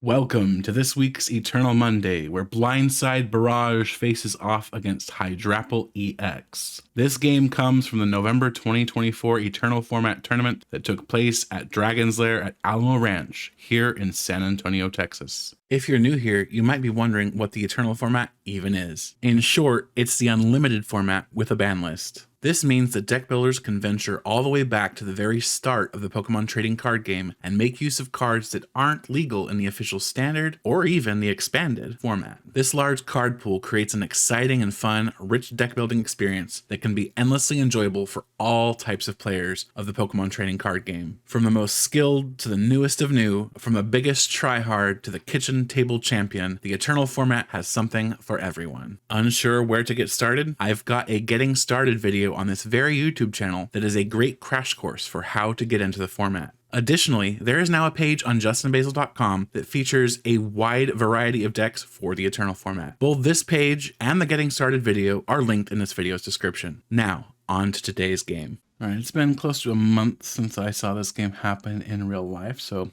Welcome to this week's Eternal Monday, where Blindside Barrage faces off against Hydrapple EX. This game comes from the November 2024 Eternal Format tournament that took place at Dragon's Lair at Alamo Ranch, here in San Antonio, Texas. If you're new here, you might be wondering what the Eternal Format even is. In short, it's the unlimited format with a ban list. This means that deck builders can venture all the way back to the very start of the Pokemon trading card game and make use of cards that aren't legal in the official standard or even the expanded format. This large card pool creates an exciting and fun, rich deck building experience that can be endlessly enjoyable for all types of players of the Pokemon trading card game. From the most skilled to the newest of new, from the biggest tryhard to the kitchen table champion, the Eternal format has something for everyone. Unsure where to get started? I've got a getting started video on this very YouTube channel that is a great crash course for how to get into the format. Additionally, there is now a page on justinbasil.com that features a wide variety of decks for the Eternal format. Both this page and the getting started video are linked in this video's description. Now, on to today's game. All right, it's been close to a month since I saw this game happen in real life, so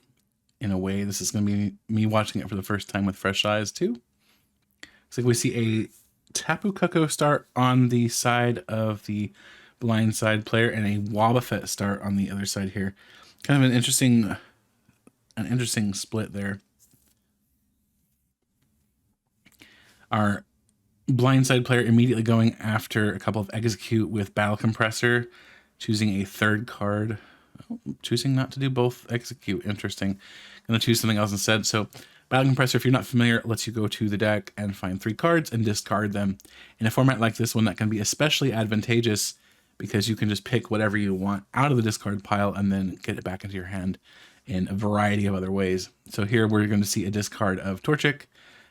in a way, this is going to be me watching it for the first time with fresh eyes too. Looks like we see a Tapu Koko start on the side of the Blindside player and a Wobbuffet start on the other side here. Kind of an interesting split there. Our Blindside player immediately going after a couple of Execute with Battle Compressor, choosing a third card. Oh, choosing not to do both Execute. Interesting. Gonna choose something else instead. So Battle Compressor, if you're not familiar, lets you go to the deck and find 3 cards and discard them. In a format like this one, that can be especially advantageous because you can just pick whatever you want out of the discard pile and then get it back into your hand in a variety of other ways. So here we're going to see a discard of Torchic,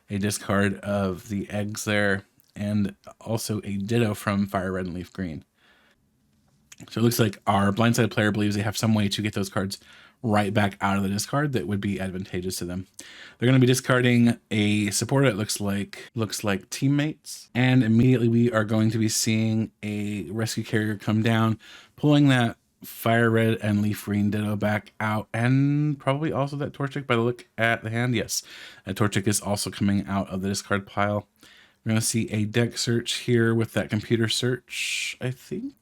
a discard of the eggs there, and also a Ditto from Fire Red and Leaf Green. So it looks like our Blindside player believes they have some way to get those cards right back out of the discard that would be advantageous to them. They're going to be discarding a supporter that looks like teammates, and immediately we are going to be seeing a rescue carrier come down, pulling that Fire Red and Leaf Green Ditto back out, and probably also that Torchic by the look at the hand. Yes, that Torchic is also coming out of the discard pile. We're going to see a deck search here with that computer search, I think,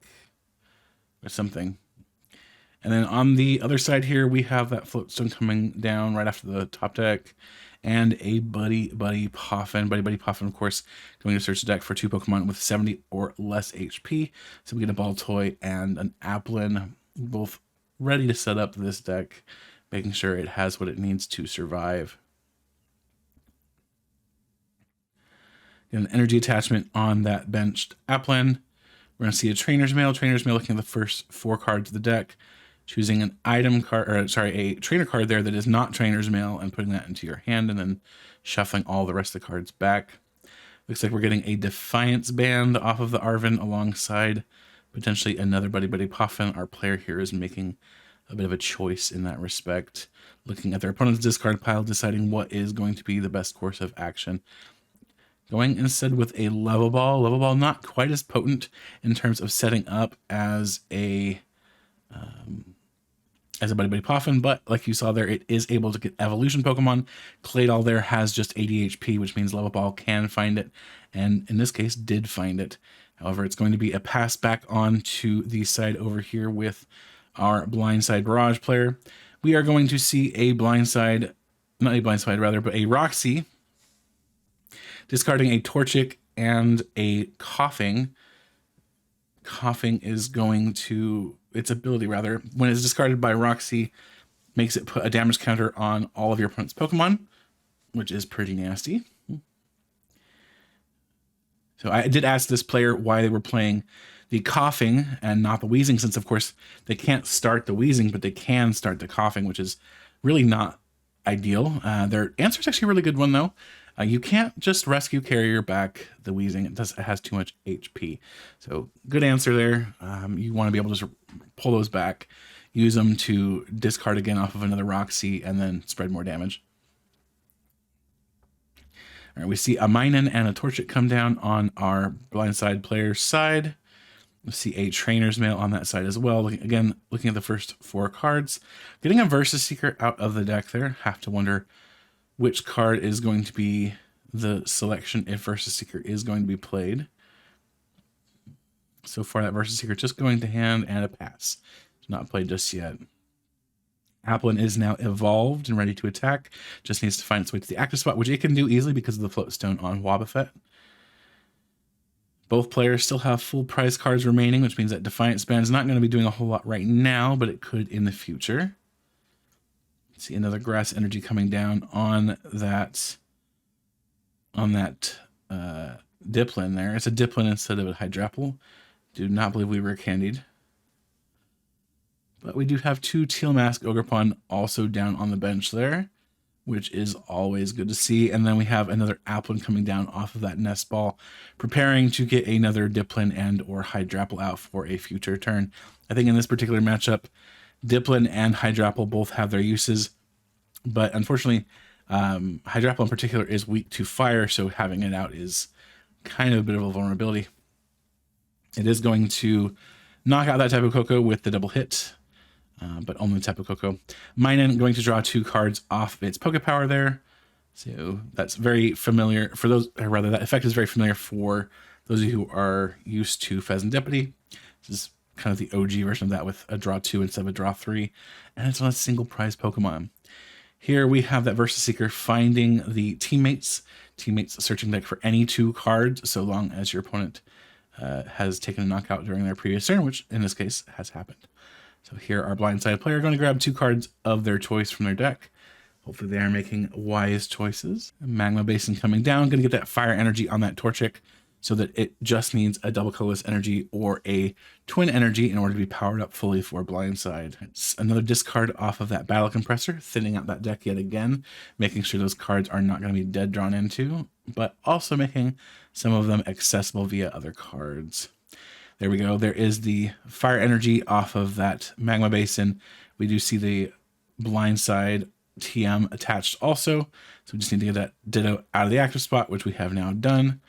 or something. And then on the other side here, we have that Floatstone coming down right after the top deck, and a Buddy Poffin. Buddy Poffin, of course, going to search the deck for 2 Pokemon with 70 or less HP. So we get a Baltoy and an Applin, both ready to set up this deck, making sure it has what it needs to survive. Get an energy attachment on that benched Applin. We're going to see a Trainer's Mail. Trainer's Mail looking at the first 4 cards of the deck, choosing an item card, or sorry, a trainer card there that is not Trainer's Mail and putting that into your hand and then shuffling all the rest of the cards back. Looks like we're getting a Defiance Band off of the Arven alongside potentially another Buddy Poffin. Our player here is making a bit of a choice in that respect, looking at their opponent's discard pile, deciding what is going to be the best course of action. Going instead with a Level Ball. Level Ball not quite as potent in terms of setting up as a Buddy Poffin, but like you saw there, it is able to get evolution Pokemon. Claydol there has just 80 HP, which means Level Ball can find it, and in this case did find it. However, it's going to be a pass back on to the side over here with our Blindside Barrage player. We are going to see a Blindside, not a Blindside rather, but a Roxy, discarding a Torchic and a Coughing. Coughing is going to, its ability rather, when it's discarded by Roxy, makes it put a damage counter on all of your opponent's Pokemon, which is pretty nasty. So I did ask this player why they were playing the Coughing and not the Wheezing, since of course they can't start the Wheezing, but they can start the Coughing, which is really not ideal. Their answer is actually a really good one though. You can't just rescue carrier back the Wheezing. It has too much HP. So good answer there. You want to be able to just pull those back, use them to discard again off of another Roxy, and then spread more damage. All right, we see a Minun and a Torchic come down on our Blindside player's side. We see a Trainer's Mail on that side as well. Looking at the first 4 cards. Getting a Versus Seeker out of the deck there. Have to wonder which card is going to be the selection if Versus Seeker is going to be played. So far, that Versus Seeker just going to hand and a pass. It's not played just yet. Applin is now evolved and ready to attack. Just needs to find its way to the active spot, which it can do easily because of the float stone on Wobbuffet. Both players still have full prize cards remaining, which means that Defiant Span is not going to be doing a whole lot right now, but it could in the future. See another grass energy coming down on that Diplin there. It's a Diplin instead of a Hydrapple. Do not believe we were candied. But we do have 2 Teal Mask Ogerpon also down on the bench there, which is always good to see. And then we have another Applin coming down off of that Nest Ball, preparing to get another Diplin and or Hydrapple out for a future turn. I think in this particular matchup, Diplin and Hydrapple both have their uses, but unfortunately, Hydrapple in particular is weak to fire, so having it out is kind of a bit of a vulnerability. It is going to knock out that Tapu Koko with the double hit, but only Tapu Koko. Minun going to draw 2 cards off of its Poke Power there. So that's very familiar for those, or rather that effect is very familiar for those of you who are used to Pheasantipity. This is kind of the OG version of that with a draw 2 instead of a draw 3, and it's on a single prize Pokemon. Here we have that Versus Seeker finding the teammates searching deck for any 2 cards, so long as your opponent has taken a knockout during their previous turn, which in this case has happened. So here our blindside player going to grab 2 cards of their choice from their deck. Hopefully they are making wise choices. Magma Basin coming down, going to get that fire energy on that Torchic so that it just needs a double colorless energy or a twin energy in order to be powered up fully for blindside. It's another discard off of that battle compressor, thinning out that deck yet again, making sure those cards are not going to be dead drawn into, but also making some of them accessible via other cards. There we go. There is the fire energy off of that Magma Basin. We do see the blindside TM attached also, so we just need to get that Ditto out of the active spot, which we have now done.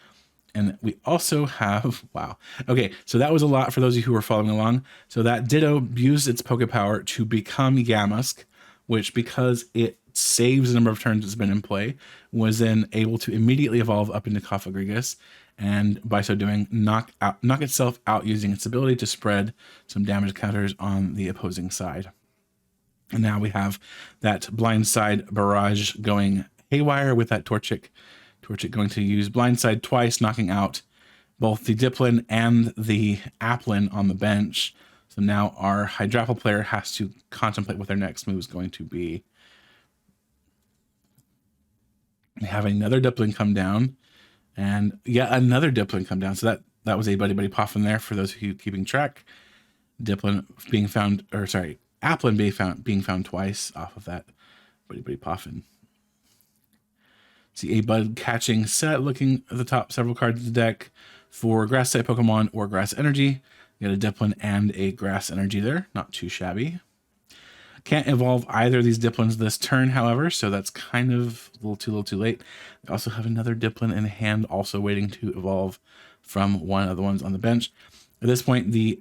And we also have, wow. Okay, so that was a lot for those of you who were following along. So that Ditto used its Poke Power to become Yamask, which, because it saves the number of turns it's been in play, was then able to immediately evolve up into Cofagrigus, and by so doing, knock itself out using its ability to spread some damage counters on the opposing side. And now we have that Blindside Barrage going haywire with that Torchic. Torchic going to use Blindside twice, knocking out both the Diplin and the Applin on the bench. So now our Hydrapple player has to contemplate what their next move is going to be. We have another Diplin come down, and yet another Diplin come down. So that was a Buddy Buddy Poffin there for those of you keeping track. Diplin being found, or sorry, Applin being found twice off of that Buddy Buddy Poffin. See a bud catching set, looking at the top several cards of the deck for grass type Pokemon or grass energy. You got a Diplin and a grass energy there, not too shabby. Can't evolve either of these Diplins this turn, however, so that's kind of a little too late. We also have another Diplin in hand, also waiting to evolve from one of the ones on the bench. At this point, the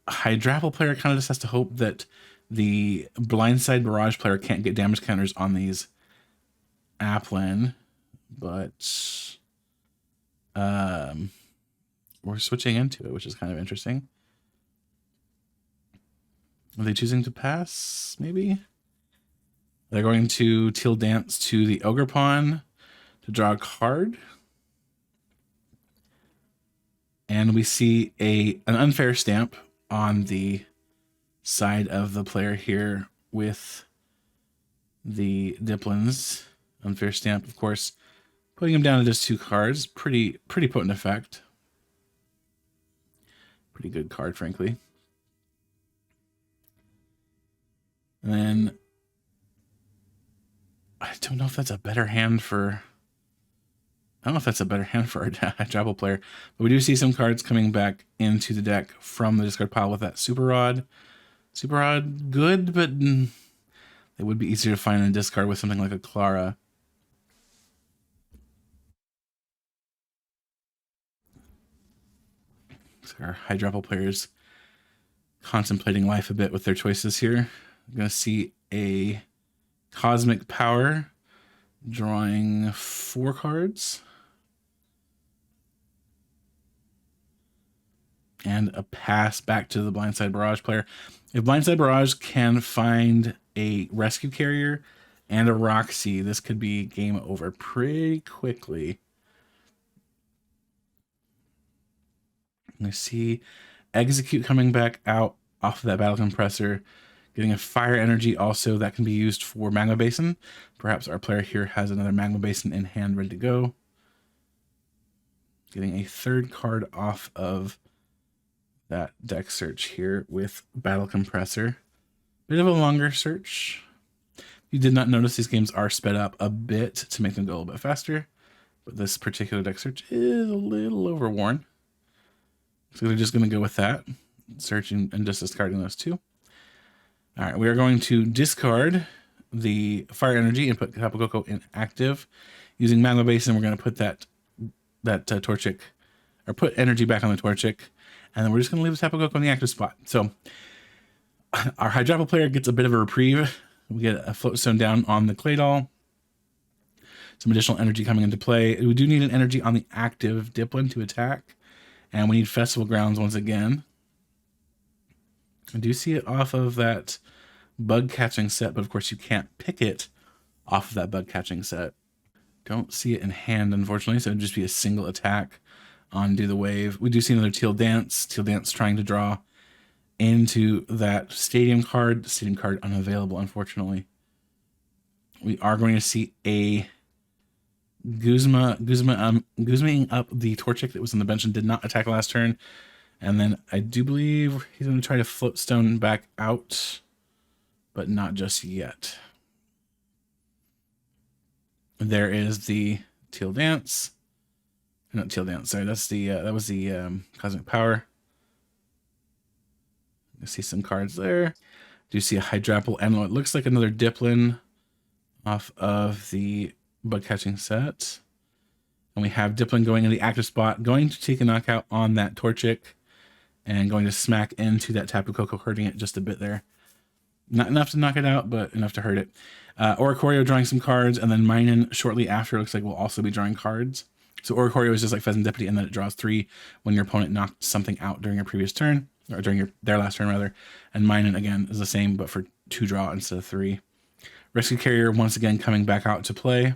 Hydrapple player kind of just has to hope that the Blindside Barrage player can't get damage counters on these Applin, but we're switching into it, which is kind of interesting. Are they choosing to pass, maybe? They're going to Teal Dance to the Ogerpon to draw a card. And we see an unfair stamp on the side of the player here with the Diplins. Unfair stamp, of course, putting him down to just 2 cards. Pretty potent effect. Pretty good card, frankly. And then I don't know if that's a better hand for... I don't know if that's a better hand for our Hydrapple player, but we do see some cards coming back into the deck from the discard pile with that Super Rod. Super Rod, good, but it would be easier to find in a discard with something like a Clara. So our Hydrapple players contemplating life a bit with their choices here. I'm going to see a Cosmic Power Drawing 4 cards. And a pass back to the Blindside Barrage player. If Blindside Barrage can find a rescue carrier and a Roxy, this could be game over pretty quickly. I see Execute coming back out off of that Battle Compressor, getting a Fire Energy also that can be used for Magma Basin. Perhaps our player here has another Magma Basin in hand ready to go. Getting a 3rd card off of that deck search here with Battle Compressor. Bit of a longer search. You did not notice these games are sped up a bit to make them go a little bit faster, but this particular deck search is a little overworn. So they're just going to go with that, searching and just discarding those 2. All right, we are going to discard the Fire Energy and put Tapu Koko in active. Using Magma Basin, we're going to put that Torchic, or put energy back on the Torchic, and then we're just going to leave the Tapu Koko in the active spot. So our Hydrapple player gets a bit of a reprieve. We get a Float Stone down on the Claydol. Some additional energy coming into play. We do need an energy on the active Dipplin to attack, and we need Festival Grounds once again. I do see it off of that bug catching set, but of course you can't pick it off of that bug catching set. Don't see it in hand, unfortunately, so it'd just be a single attack on Do the Wave. We do see another Teal Dance. Teal Dance trying to draw into that Stadium card. Stadium card unavailable, unfortunately. We are going to see a Guzma-ing up the Torchic that was on the bench and did not attack last turn. And then I do believe he's going to try to Float Stone back out, but not just yet. There is the Teal Dance. Not Teal Dance, sorry. That's the that was the Cosmic Power. You see some cards there. Do you see a Hydrapple and what looks like another Dipplin off of the bug catching set. And we have Dipplin going in the active spot, going to take a knockout on that Torchic, and going to smack into that Tapu Koko, hurting it just a bit there. Not enough to knock it out, but enough to hurt it. Oricorio drawing some cards, and then Minun shortly after looks like we'll also be drawing cards. So Oricorio is just like Pheasant Deputy, and then it draws 3 when your opponent knocked something out during your previous turn, or during their last turn rather. And Minun again is the same, but for 2 draw instead of 3. Rescue Carrier once again coming back out to play.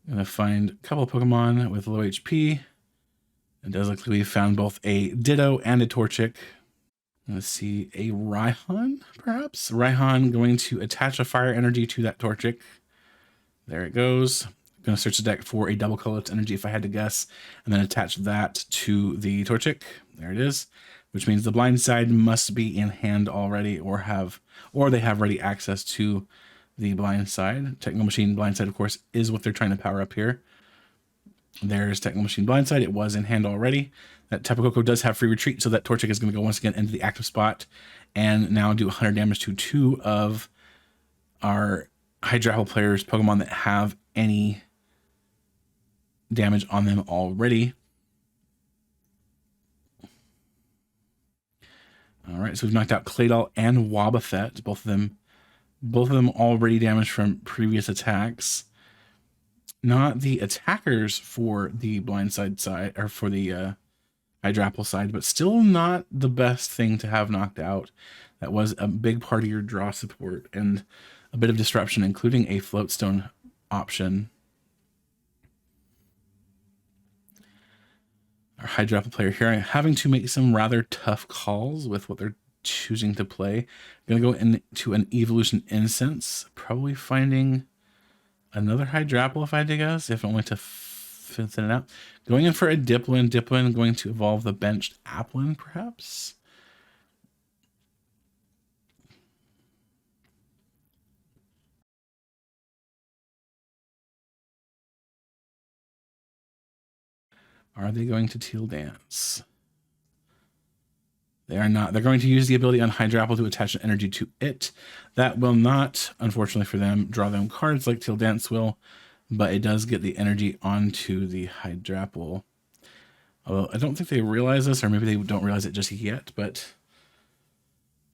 Gonna find a couple of Pokemon with low HP. It does look like we've found both a Ditto and a Torchic. Let's see, a Raihan, perhaps? Raihan going to attach a Fire Energy to that Torchic. There it goes. I'm going to search the deck for a double colorless energy if I had to guess, and then attach that to the Torchic. There it is, which means the Blindside must be in hand already, or they have ready access to the Blindside. Technical Machine Blindside, of course, is what they're trying to power up here. There's Technical Machine Blindside. It was in hand already. That Tapu Koko does have free retreat, so that Torchic is going to go once again into the active spot and now do 100 damage to 2 of our Hydrapple players' Pokemon that have any damage on them already. All right, so we've knocked out Claydol and Wobbuffet, both of them already damaged from previous attacks. Not the attackers for the Blindside side, or for the Hydrapple side, but still not the best thing to have knocked out. That was a big part of your draw support and a bit of disruption, including a Float Stone option. Our Hydrapple player here having to make some rather tough calls with what they're choosing to play. Gonna go into an Evolution Incense, probably finding another Hydrapple if I had to guess, if only to thin it out. Going in for a Dipplin. Dipplin going to evolve the benched Applin, perhaps? Are they going to Teal Dance? They are not. They're going to use the ability on Hydrapple to attach an energy to it. That will not, unfortunately for them, draw them cards like Teal Dance will, but it does get the energy onto the Hydrapple. Although I don't think they realize this, or maybe they don't realize it just yet, but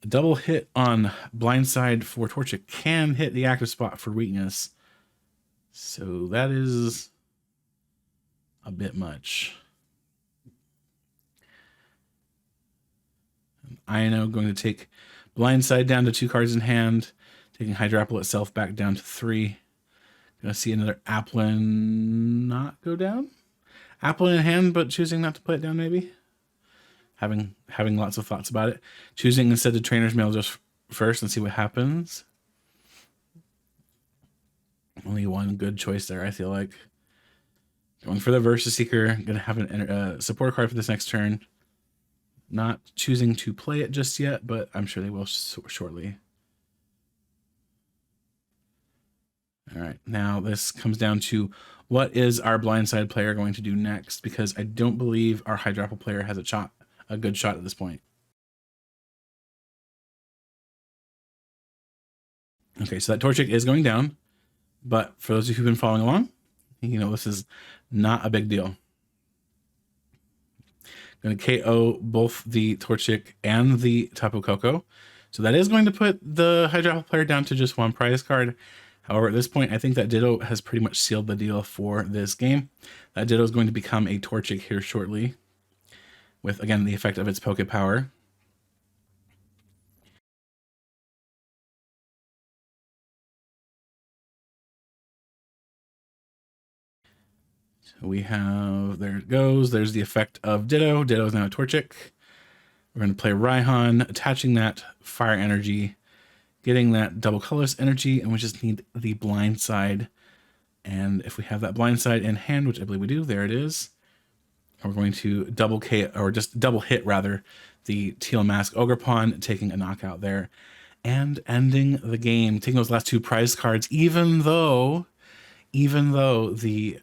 A double hit on Blindside for Torchic can hit the active spot for weakness. So that is a bit much. Ino going to take Blindside down to 2 cards in hand, taking Hydrapple itself back down to 3. Gonna see another Applin not go down. Applin in hand, but choosing not to put it down maybe. Having lots of thoughts about it. Choosing instead to Trainer's Mail just first and see what happens. Only one good choice there, I feel like. Going for the Versus Seeker. Gonna have a support card for this next turn. Not choosing to play it just yet, but I'm sure they will shortly. All right, now this comes down to what is our Blindside player going to do next, because I don't believe our Hydrapple player has a good shot at this point. Okay, so that Torchic is going down, but for those of you who've been following along, you know this is not a big deal. Going to KO both the Torchic and the Tapu Koko. So that is going to put the Hydrapple player down to just 1 prize card. However, at this point, I think that Ditto has pretty much sealed the deal for this game. That Ditto is going to become a Torchic here shortly, with, again, the effect of its Poke Power. So we have, there it goes. There's the effect of Ditto. Ditto is now a Torchic. We're going to play Raihan, attaching that Fire Energy, getting that double colorless energy, and we just need the Blindside. And if we have that Blindside in hand, which I believe we do, there it is. We're going to double hit rather, the Teal Mask Ogerpon, taking a knockout there, and ending the game, taking those last 2 prize cards, even though the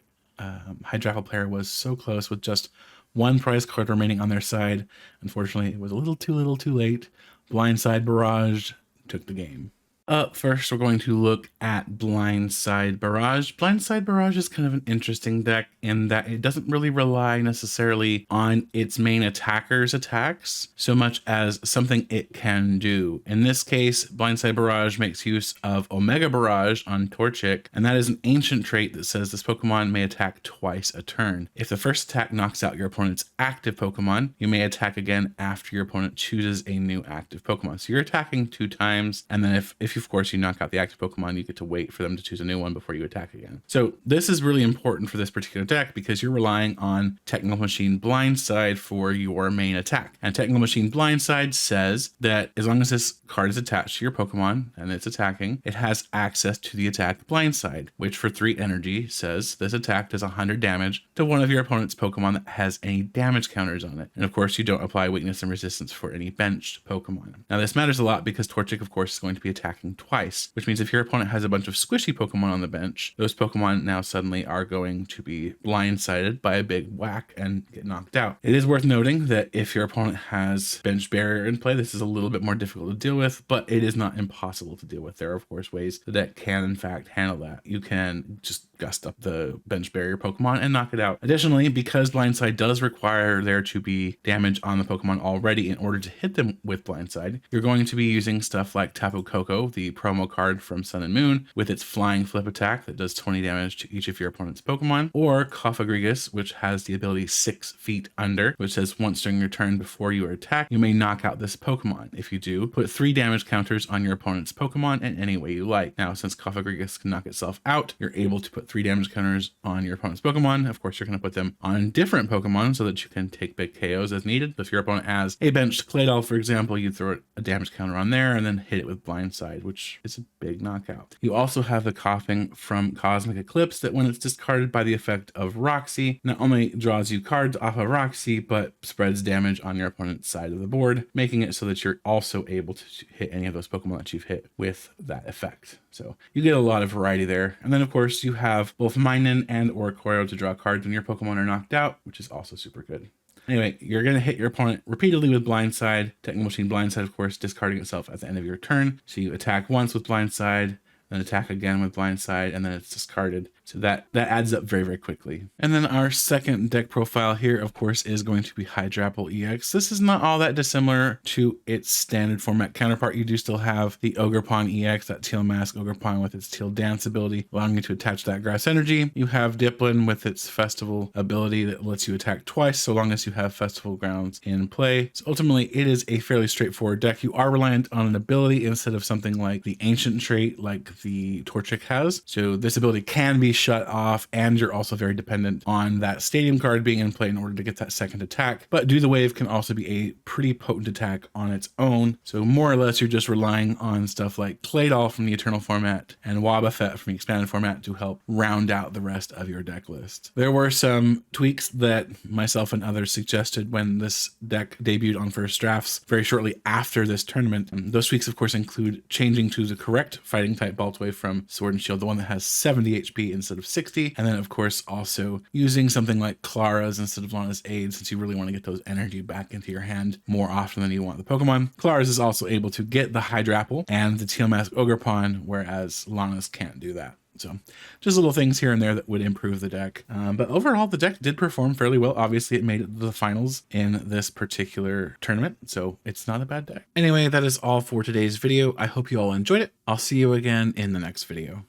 Hydrapple player was so close with just 1 prize card remaining on their side. Unfortunately, it was a little too late. Blindside Barrage took the game. Up first, we're going to look at Blindside Barrage. Blindside Barrage is kind of an interesting deck in that it doesn't really rely necessarily on its main attacker's attacks so much as something it can do. In this case, Blindside Barrage makes use of Omega Barrage on Torchic, and that is an ancient trait that says this Pokemon may attack twice a turn. If the first attack knocks out your opponent's active Pokemon, you may attack again after your opponent chooses a new active Pokemon. So you're attacking 2 times, and then if of course you knock out the active Pokemon, you get to wait for them to choose a new one before you attack again. So this is really important for this particular deck because you're relying on Technical Machine Blindside for your main attack. And Technical Machine Blindside says that as long as this card is attached to your Pokemon and it's attacking, it has access to the attack Blindside, which for 3 energy says this attack does 100 damage to one of your opponent's Pokemon that has any damage counters on it. And of course, you don't apply weakness and resistance for any benched Pokemon. Now this matters a lot because Torchic, of course, is going to be attacking twice, which means if your opponent has a bunch of squishy Pokemon on the bench, those Pokemon now suddenly are going to be blindsided by a big whack and get knocked out. It is worth noting that if your opponent has bench barrier in play, this is a little bit more difficult to deal with, but it is not impossible to deal with. There are, of course, ways the deck can, in fact, handle that. You can just gust up the bench barrier Pokemon and knock it out. Additionally, because Blindside does require there to be damage on the Pokemon already in order to hit them with Blindside, you're going to be using stuff like Tapu Koko, the promo card from Sun and Moon, with its flying flip attack that does 20 damage to each of your opponent's Pokemon, or Cofagrigus, which has the ability 6 feet under, which says once during your turn before you are attacked, you may knock out this Pokemon. If you do, put 3 damage counters on your opponent's Pokemon in any way you like. Now, since Cofagrigus can knock itself out, you're able to put 3 damage counters on your opponent's Pokemon. Of course, you're going to put them on different Pokemon so that you can take big KOs as needed. If your opponent has a benched Claydol, for example, you throw a damage counter on there and then hit it with Blindside, which is a big knockout. You also have the Coughing from Cosmic Eclipse that when it's discarded by the effect of Roxy, not only draws you cards off of Roxy, but spreads damage on your opponent's side of the board, making it so that you're also able to hit any of those Pokemon that you've hit with that effect. So you get a lot of variety there. And then of course you have both Minun and Oricorio to draw cards when your Pokemon are knocked out, which is also super good. Anyway, you're going to hit your opponent repeatedly with Blindside. Technical Machine Blindside, of course, discarding itself at the end of your turn. So you attack once with Blindside, then attack again with Blindside, and then it's discarded. So that adds up very, very quickly. And then our second deck profile here, of course, is going to be Hydrapple EX. This is not all that dissimilar to its standard format counterpart. You do still have the Ogre Pawn EX, that Teal Mask Ogre Pawn with its Teal Dance ability, allowing you to attach that grass energy. You have Diplin with its Festival ability that lets you attack twice, so long as you have Festival grounds in play. So ultimately, it is a fairly straightforward deck. You are reliant on an ability instead of something like the Ancient trait like the Torchic has. So this ability can be shut off, and you're also very dependent on that Stadium card being in play in order to get that second attack. But Do the Wave can also be a pretty potent attack on its own. So more or less, you're just relying on stuff like Claydol from the Eternal format and Wobbuffet from the Expanded format to help round out the rest of your deck list. There were some tweaks that myself and others suggested when this deck debuted on First Drafts very shortly after this tournament. Those tweaks, of course, include changing to the correct fighting type Boltwave from Sword and Shield, the one that has 70 HP instead of 60. And then, of course, also using something like Clara's instead of Lana's Aid, since you really want to get those energy back into your hand more often than you want the Pokemon. Clara's is also able to get the Hydrapple and the Teal Mask Ogre Pawn, whereas Lana's can't do that. So just little things here and there that would improve the deck. But overall, the deck did perform fairly well. Obviously, it made it to the finals in this particular tournament, so it's not a bad deck. Anyway, that is all for today's video. I hope you all enjoyed it. I'll see you again in the next video.